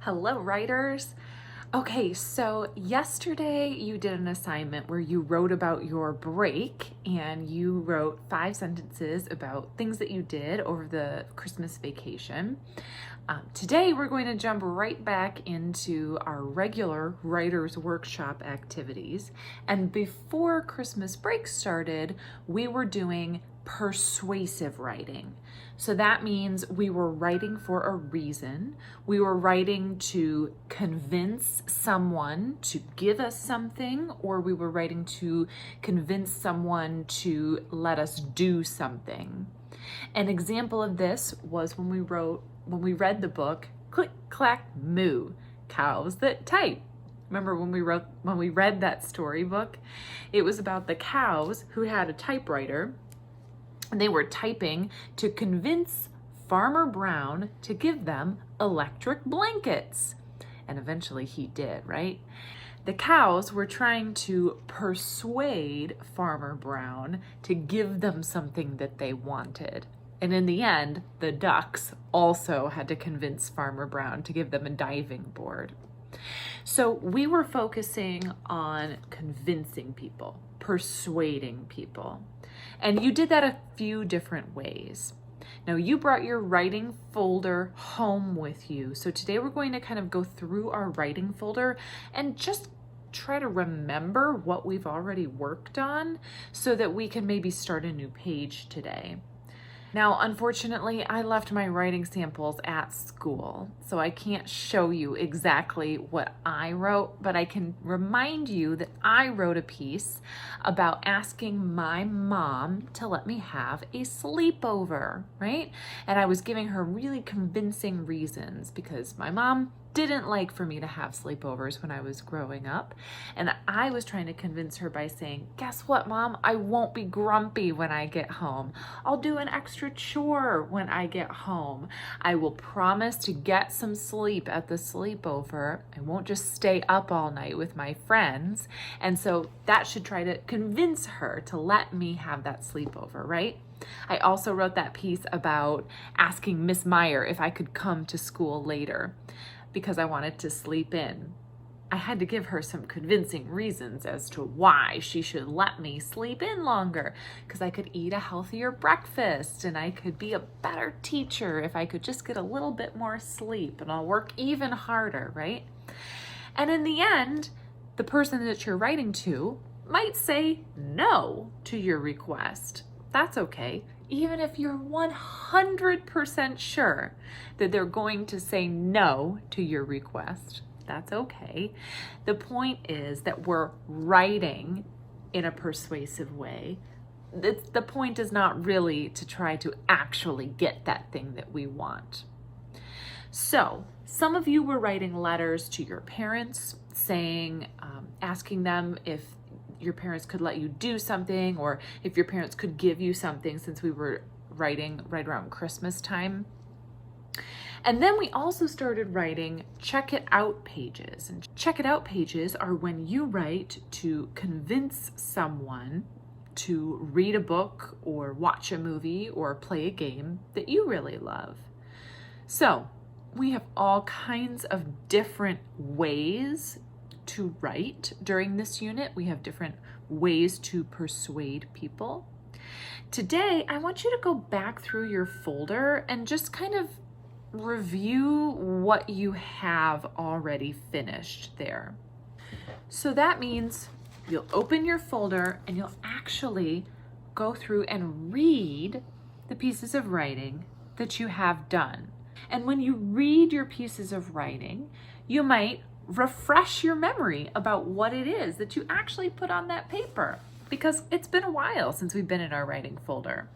Hello, writers. Okay, so yesterday you did an assignment where you wrote about your break and you wrote 5 sentences about things that you did over the Christmas vacation. Today we're going to jump right back into our regular writer's workshop activities. And before Christmas break started, we were doing persuasive writing. So that means we were writing for a reason. We were writing to convince someone to give us something, or we were writing to convince someone to let us do something. An example of this was when we read the book Click Clack Moo, Cows That Type. Remember when we read that storybook? It was about the cows who had a typewriter. They were typing to convince Farmer Brown to give them electric blankets. And eventually he did, right? The cows were trying to persuade Farmer Brown to give them something that they wanted. And in the end, the ducks also had to convince Farmer Brown to give them a diving board. So we were focusing on convincing people, persuading people. And you did that a few different ways. Now you brought your writing folder home with you. So today we're going to kind of go through our writing folder and just try to remember what we've already worked on so that we can maybe start a new page today. Now, unfortunately, I left my writing samples at school, so I can't show you exactly what I wrote, but I can remind you that I wrote a piece about asking my mom to let me have a sleepover, right? And I was giving her really convincing reasons because my mom didn't like for me to have sleepovers when I was growing up. And I was trying to convince her by saying, guess what, Mom? I won't be grumpy when I get home. I'll do an extra chore when I get home. I will promise to get some sleep at the sleepover. I won't just stay up all night with my friends. And so that should try to convince her to let me have that sleepover, right? I also wrote that piece about asking Miss Meyer if I could come to school later, because I wanted to sleep in. I had to give her some convincing reasons as to why she should let me sleep in longer, because I could eat a healthier breakfast and I could be a better teacher if I could just get a little bit more sleep, and I'll work even harder, right? And in the end, the person that you're writing to might say no to your request. That's okay. Even if you're 100% sure that they're going to say no to your request, that's okay. The point is that we're writing in a persuasive way. The point is not really to try to actually get that thing that we want. So some of you were writing letters to your parents saying, asking them if your parents could let you do something, or if your parents could give you something, since we were writing right around Christmas time. And then we also started writing check it out pages. And check it out pages are when you write to convince someone to read a book or watch a movie or play a game that you really love. So we have all kinds of different ways to write during this unit. We have different ways to persuade people. Today, I want you to go back through your folder and just kind of review what you have already finished there. So that means you'll open your folder and you'll actually go through and read the pieces of writing that you have done. And when you read your pieces of writing, you might refresh your memory about what it is that you actually put on that paper, because it's been a while since we've been in our writing folder.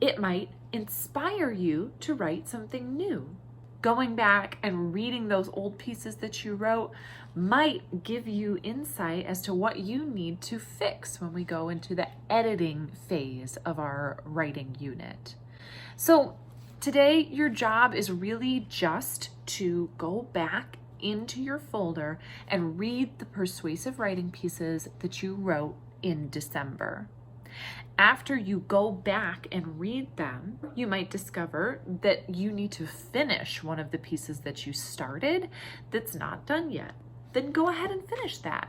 It might inspire you to write something new. Going back and reading those old pieces that you wrote might give you insight as to what you need to fix when we go into the editing phase of our writing unit. So today, your job is really just to go back into your folder and read the persuasive writing pieces that you wrote in December. After you go back and read them, you might discover that you need to finish one of the pieces that you started that's not done yet. Then go ahead and finish that.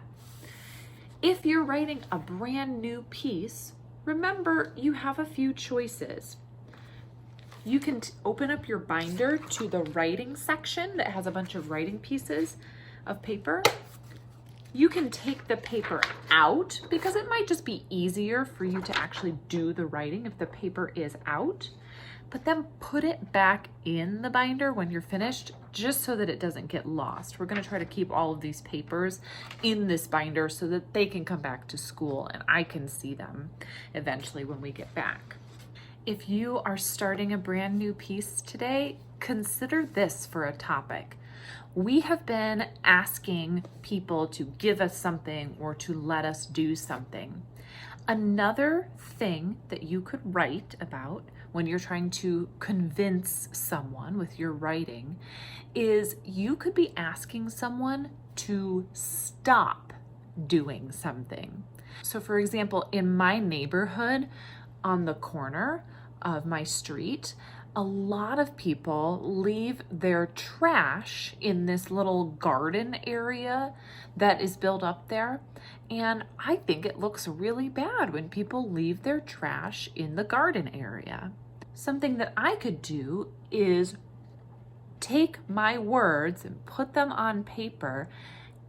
If you're writing a brand new piece, remember you have a few choices. You can open up your binder to the writing section that has a bunch of writing pieces of paper. You can take the paper out because it might just be easier for you to actually do the writing if the paper is out, but then put it back in the binder when you're finished, just so that it doesn't get lost. We're going to try to keep all of these papers in this binder so that they can come back to school and I can see them eventually when we get back. If you are starting a brand new piece today, consider this for a topic. We have been asking people to give us something or to let us do something. Another thing that you could write about when you're trying to convince someone with your writing is you could be asking someone to stop doing something. So for example, in my neighborhood on the corner of my street, a lot of people leave their trash in this little garden area that is built up there. And I think it looks really bad when people leave their trash in the garden area. Something that I could do is take my words and put them on paper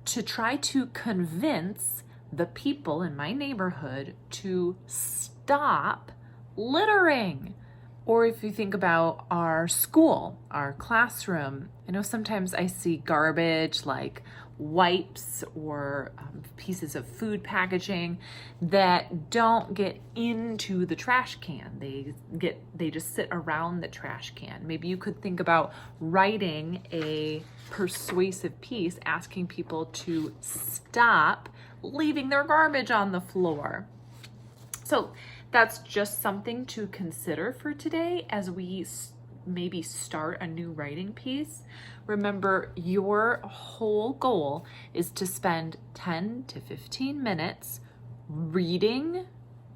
to try to convince the people in my neighborhood to stop littering. Or if you think about our school, our classroom, I know sometimes I see garbage like wipes or pieces of food packaging that don't get into the trash can. They just sit around the trash can. Maybe you could think about writing a persuasive piece asking people to stop leaving their garbage on the floor. So that's just something to consider for today as we maybe start a new writing piece. Remember, your whole goal is to spend 10 to 15 minutes reading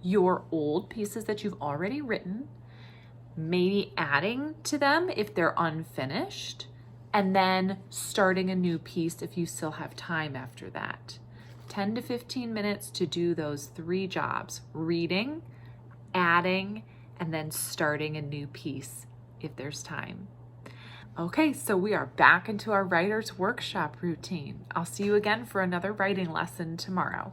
your old pieces that you've already written, maybe adding to them if they're unfinished, and then starting a new piece if you still have time after that. 10 to 15 minutes to do those 3 jobs: reading, adding, and then starting a new piece if there's time. Okay, so we are back into our writer's workshop routine. I'll see you again for another writing lesson tomorrow.